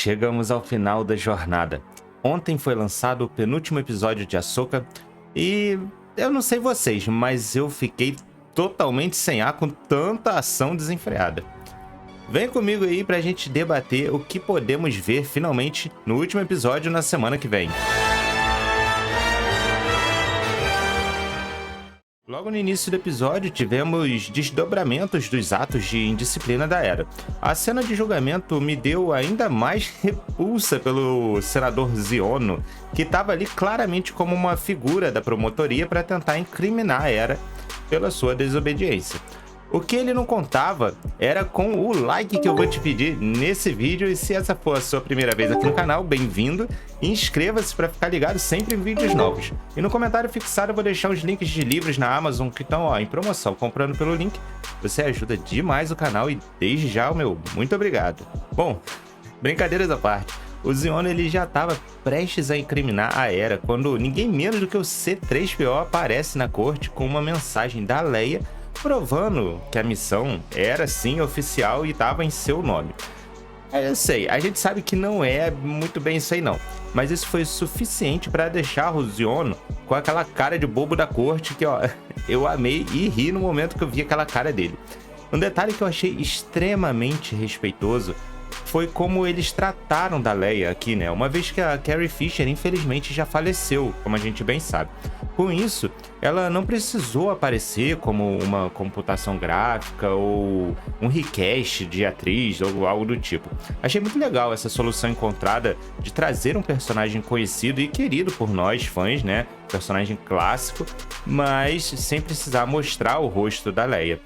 chegamos ao final da jornada. Ontem foi lançado o penúltimo episódio de Ahsoka e eu não sei vocês, mas eu fiquei totalmente sem ar com tanta ação desenfreada. Vem comigo aí pra gente debater o que podemos ver finalmente no último episódio na semana que vem. Logo no início do episódio, tivemos desdobramentos dos atos de indisciplina da Hera. A cena de julgamento me deu ainda mais repulsa pelo senador Xiono, que estava ali claramente como uma figura da promotoria para tentar incriminar a Hera pela sua desobediência. O que ele não contava era com o like que eu vou te pedir nesse vídeo, e se essa for a sua primeira vez aqui no canal, bem-vindo, e inscreva-se para ficar ligado sempre em vídeos novos. E no comentário fixado eu vou deixar os links de livros na Amazon que estão em promoção. Comprando pelo link, você ajuda demais o canal e desde já o meu muito obrigado. Bom, brincadeiras à parte, o Xiono ele já estava prestes a incriminar a Hera quando ninguém menos do que o C-3PO aparece na corte com uma mensagem da Leia provando que a missão era sim oficial e estava em seu nome. Eu sei, a gente sabe que não é muito bem isso aí não, mas isso foi suficiente para deixar o Xiono com aquela cara de bobo da corte que eu amei e ri no momento que eu vi aquela cara dele. Um detalhe que eu achei extremamente respeitoso foi como eles trataram da Leia aqui, né? Uma vez que a Carrie Fisher infelizmente já faleceu, como a gente bem sabe. Com isso, ela não precisou aparecer como uma computação gráfica ou um recast de atriz ou algo do tipo. Achei muito legal essa solução encontrada de trazer um personagem conhecido e querido por nós fãs, né? Personagem clássico, mas sem precisar mostrar o rosto da Leia.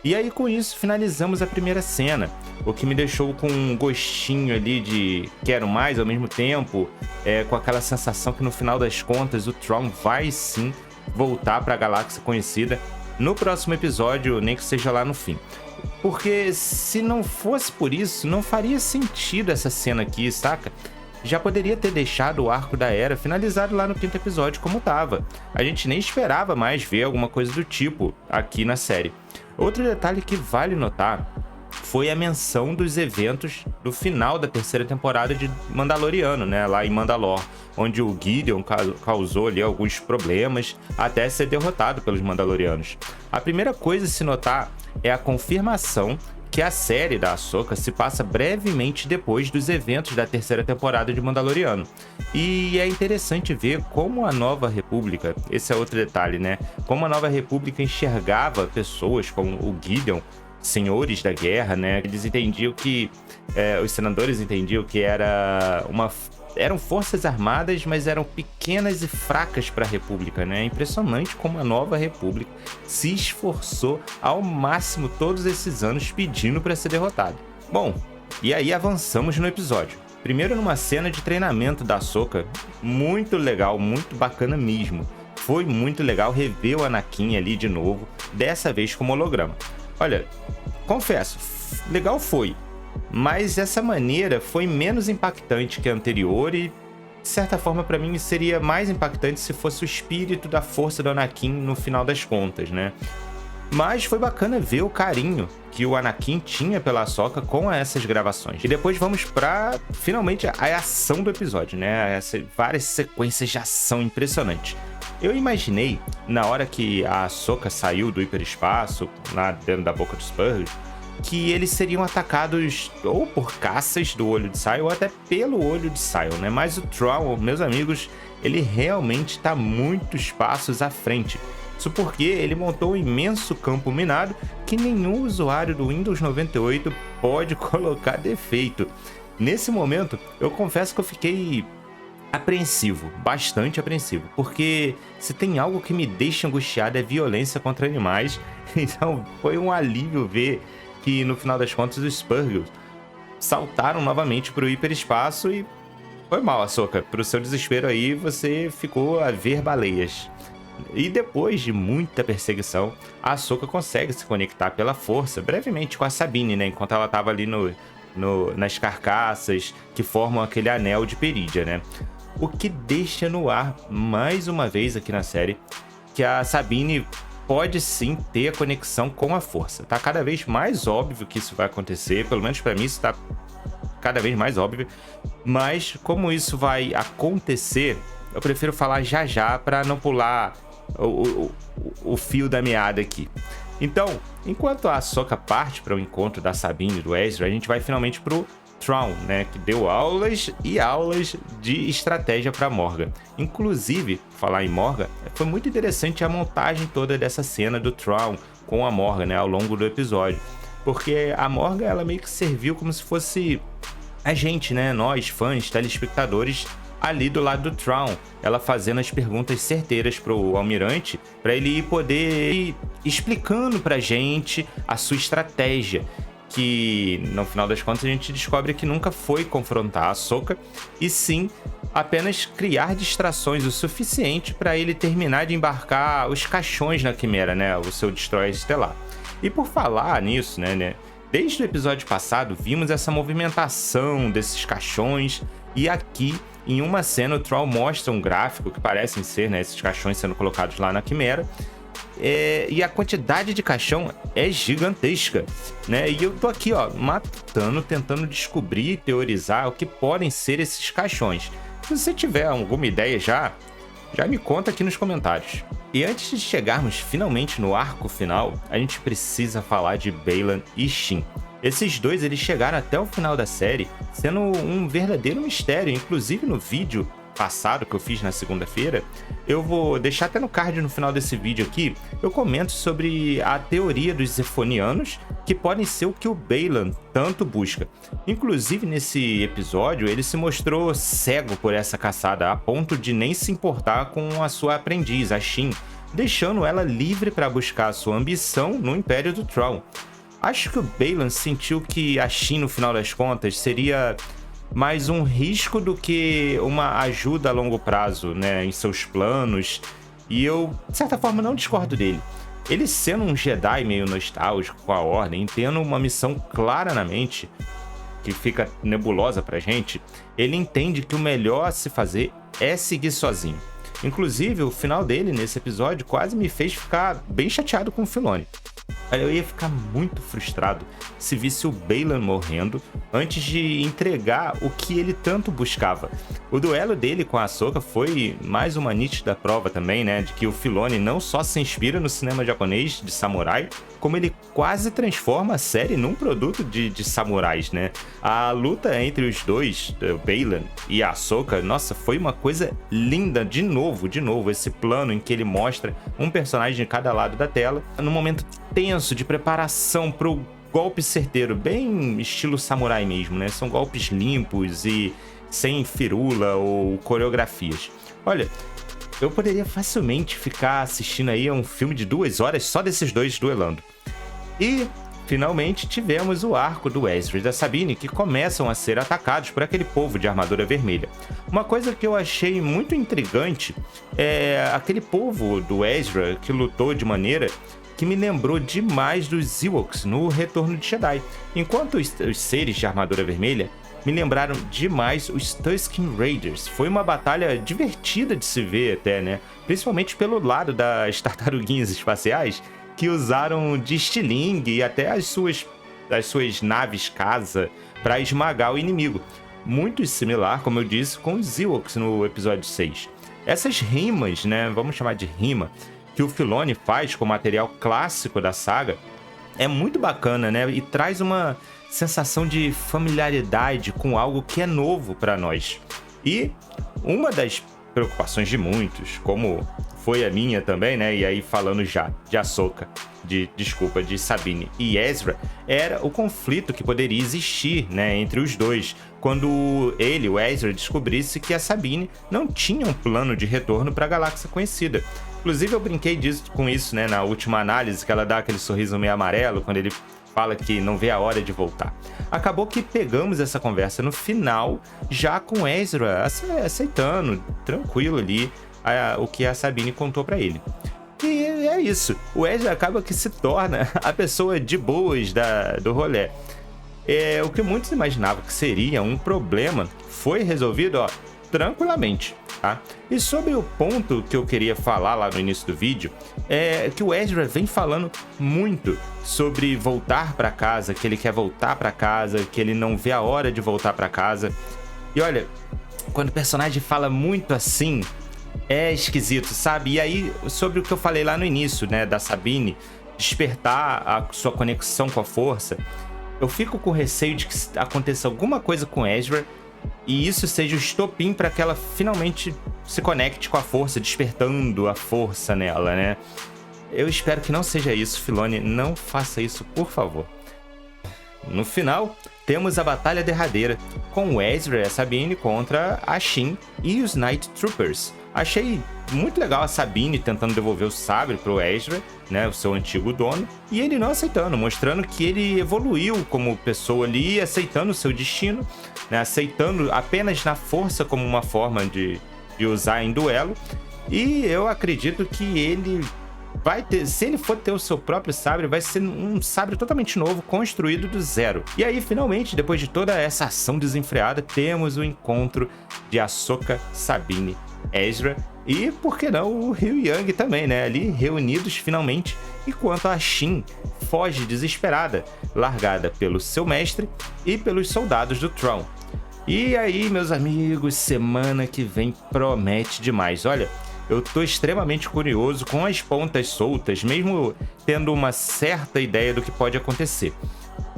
E aí com isso finalizamos a primeira cena, o que me deixou com um gostinho ali de quero mais ao mesmo tempo, com aquela sensação que no final das contas o Thrawn vai sim voltar para a galáxia conhecida no próximo episódio, nem que seja lá no fim. Porque se não fosse por isso, não faria sentido essa cena aqui, saca? Já poderia ter deixado o arco da Hera finalizado lá no 5º episódio como tava. A gente nem esperava mais ver alguma coisa do tipo aqui na série. Outro detalhe que vale notar foi a menção dos eventos do final da 3ª temporada de Mandaloriano, né, lá em Mandalor, onde o Gideon causou ali alguns problemas até ser derrotado pelos Mandalorianos. A primeira coisa a se notar é a confirmação que a série da Ahsoka se passa brevemente depois dos eventos da 3ª temporada de Mandaloriano. E é interessante ver como a Nova República, esse é outro detalhe, né? Como a Nova República enxergava pessoas como o Gideon, senhores da guerra, né? Eles entendiam que, os senadores entendiam que eram forças armadas, mas eram pequenas e fracas para a República, né? É impressionante como a Nova República se esforçou ao máximo todos esses anos pedindo para ser derrotado. Bom, e aí avançamos no episódio. Primeiro numa cena de treinamento da Ahsoka, muito legal, muito bacana mesmo. Foi muito legal rever o Anakin ali de novo, dessa vez como holograma. Olha, confesso, legal foi. Mas essa maneira foi menos impactante que a anterior e, de certa forma, para mim seria mais impactante se fosse o espírito da força do Anakin no final das contas, né? Mas foi bacana ver o carinho que o Anakin tinha pela Ahsoka com essas gravações. E depois vamos para, finalmente, a ação do episódio, né? Várias sequências de ação impressionantes. Eu imaginei, na hora que a Ahsoka saiu do hiperespaço, lá dentro da boca dos Purge, que eles seriam atacados ou por caças do Olho de Saio ou até pelo Olho de Saio, né? Mas o Thrawn, meus amigos, ele realmente está muitos passos à frente. Isso porque ele montou um imenso campo minado que nenhum usuário do Windows 98 pode colocar defeito. Nesse momento, eu confesso que eu fiquei apreensivo, bastante apreensivo, porque se tem algo que me deixa angustiado é violência contra animais, então foi um alívio ver que no final das contas os Spurgles saltaram novamente para o hiperespaço e foi mal, Ahsoka. Pro seu desespero aí, você ficou a ver baleias. E depois de muita perseguição, a Ahsoka consegue se conectar pela força, brevemente com a Sabine, né? Enquanto ela estava ali nas carcaças que formam aquele anel de Perídia, né? O que deixa no ar, mais uma vez aqui na série, que a Sabine pode sim ter a conexão com a força. Tá cada vez mais óbvio que isso vai acontecer, pelo menos pra mim isso tá cada vez mais óbvia, mas como isso vai acontecer, eu prefiro falar já já para não pular o fio da meada aqui. Então, enquanto a Ahsoka parte para o encontro da Sabine e do Ezra, a gente vai finalmente pro Thrawn, né, que deu aulas e aulas de estratégia para Morgan. Inclusive, falar em Morgan, foi muito interessante a montagem toda dessa cena do Thrawn com a Morgan, né, ao longo do episódio, porque a Morgan, ela meio que serviu como se fosse a gente, né, nós fãs, telespectadores, ali do lado do Thrawn, ela fazendo as perguntas certeiras pro almirante, para ele poder ir explicando pra gente a sua estratégia, que no final das contas a gente descobre que nunca foi confrontar a Ahsoka, e sim apenas criar distrações o suficiente para ele terminar de embarcar os caixões na Quimera, né, o seu destroyer estelar. E por falar nisso, né, desde o episódio passado vimos essa movimentação desses caixões, e aqui em uma cena o Thrawn mostra um gráfico que parecem ser, né, esses caixões sendo colocados lá na Quimera, e a quantidade de caixão é gigantesca, né? E eu tô aqui, ó, matutando, tentando descobrir e teorizar o que podem ser esses caixões. Se você tiver alguma ideia já me conta aqui nos comentários. E antes de chegarmos finalmente no arco final, a gente precisa falar de Baylan e Shin. Esses dois, eles chegaram até o final da série sendo um verdadeiro mistério. Inclusive no vídeo passado que eu fiz na segunda-feira, eu vou deixar até no card no final desse vídeo aqui, eu comento sobre a teoria dos Zephonianos, que podem ser o que o Baylan tanto busca. Inclusive nesse episódio, ele se mostrou cego por essa caçada, a ponto de nem se importar com a sua aprendiz, a Shin, deixando ela livre para buscar a sua ambição no Império do Thrawn. Acho que o Baylan sentiu que a Shin, no final das contas, seria mais um risco do que uma ajuda a longo prazo, né, em seus planos. E eu, de certa forma, não discordo dele. Ele sendo um Jedi meio nostálgico com a Ordem, tendo uma missão clara na mente, que fica nebulosa pra gente, ele entende que o melhor a se fazer é seguir sozinho. Inclusive, o final dele nesse episódio quase me fez ficar bem chateado com o Filoni. Eu ia ficar muito frustrado se visse o Baylan morrendo antes de entregar o que ele tanto buscava. O duelo dele com a Ahsoka foi mais uma nítida prova também, né, de que o Filoni não só se inspira no cinema japonês de samurai, como ele quase transforma a série num produto de samurais, né? A luta entre os dois, o Baylan e a Ahsoka, nossa, foi uma coisa linda, de novo, esse plano em que ele mostra um personagem de cada lado da tela, num momento tenso de preparação pro golpe certeiro, bem estilo samurai mesmo, né? São golpes limpos e sem firula ou coreografias. Olha, eu poderia facilmente ficar assistindo aí a um filme de 2 horas só desses dois duelando. E finalmente tivemos o arco do Ezra e da Sabine, que começam a ser atacados por aquele povo de armadura vermelha. Uma coisa que eu achei muito intrigante é aquele povo do Ezra que lutou de maneira que me lembrou demais dos Ewoks no Retorno de Jedi, enquanto os seres de armadura vermelha me lembraram demais os Tusken Raiders. Foi uma batalha divertida de se ver até, né? Principalmente pelo lado das tartaruguinhas espaciais, que usaram de estilingue e até as suas naves casa para esmagar o inimigo. Muito similar, como eu disse, com os Ewoks no episódio 6. Essas rimas, né? Vamos chamar de rima, que o Filoni faz com o material clássico da saga, é muito bacana, né? E traz uma sensação de familiaridade com algo que é novo para nós. E uma das preocupações de muitos, como foi a minha também, né? E aí falando já de Ahsoka, de Sabine e Ezra, era o conflito que poderia existir, né, entre os dois, quando o Ezra, descobrisse que a Sabine não tinha um plano de retorno para a galáxia conhecida. Inclusive eu brinquei com isso, né, na última análise, que ela dá aquele sorriso meio amarelo quando ele fala que não vê a hora de voltar. Acabou que pegamos essa conversa no final, já com Ezra aceitando, tranquilo ali, o que a Sabine contou para ele. E é isso, o Ezra acaba que se torna a pessoa de boas do rolê. O que muitos imaginavam que seria um problema foi resolvido, ó, tranquilamente, tá? E sobre o ponto que eu queria falar lá no início do vídeo, é que o Ezra vem falando muito sobre voltar para casa, que ele quer voltar para casa, que ele não vê a hora de voltar para casa. E olha, quando o personagem fala muito assim, é esquisito, sabe? E aí, sobre o que eu falei lá no início, né, da Sabine despertar a sua conexão com a força, eu fico com receio de que aconteça alguma coisa com Ezra e isso seja o estopim para que ela finalmente se conecte com a força, despertando a força nela, né? Eu espero que não seja isso, Filoni, não faça isso, por favor. No final, temos a batalha derradeira, com o Ezra e a Sabine contra a Shin e os Night Troopers. Achei muito legal a Sabine tentando devolver o sabre pro Ezra, né, o seu antigo dono, e ele não aceitando, mostrando que ele evoluiu como pessoa ali, aceitando o seu destino, né, aceitando apenas na força como uma forma de usar em duelo. E eu acredito que ele vai ter, se ele for ter o seu próprio sabre, vai ser um sabre totalmente novo, construído do zero. E aí, finalmente, depois de toda essa ação desenfreada, temos o encontro de Ahsoka, Sabine, Ezra e, por que não, o Ryu Yang também, né? Ali reunidos finalmente, enquanto a Shin foge desesperada, largada pelo seu mestre e pelos soldados do Thrawn. E aí, meus amigos, semana que vem promete demais. Olha, eu tô extremamente curioso com as pontas soltas, mesmo tendo uma certa ideia do que pode acontecer.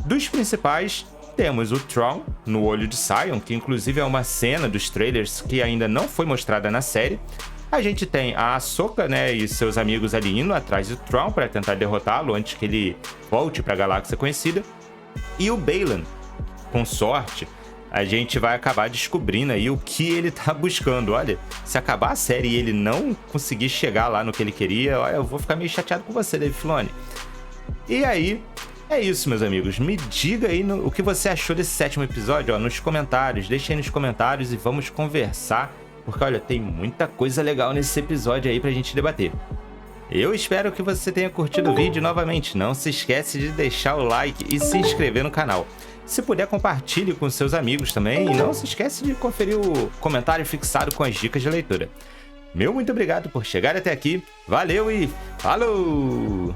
Dos principais, temos o Thrawn no Olho de Sion, que inclusive é uma cena dos trailers que ainda não foi mostrada na série. A gente tem a Ahsoka, né, e seus amigos ali indo atrás do Thrawn para tentar derrotá-lo antes que ele volte para a galáxia conhecida. E o Baylan, com sorte, a gente vai acabar descobrindo aí o que ele tá buscando. Olha, se acabar a série e ele não conseguir chegar lá no que ele queria, olha, eu vou ficar meio chateado com você, Dave Filoni. E aí, é isso, meus amigos. Me diga aí o que você achou desse 7º episódio, ó, nos comentários. Deixa aí nos comentários e vamos conversar, porque, olha, tem muita coisa legal nesse episódio aí pra gente debater. Eu espero que você tenha curtido o vídeo novamente. Não se esquece de deixar o like e se inscrever no canal. Se puder, compartilhe com seus amigos também. E não se esquece de conferir o comentário fixado com as dicas de leitura. Meu muito obrigado por chegar até aqui. Valeu e falou!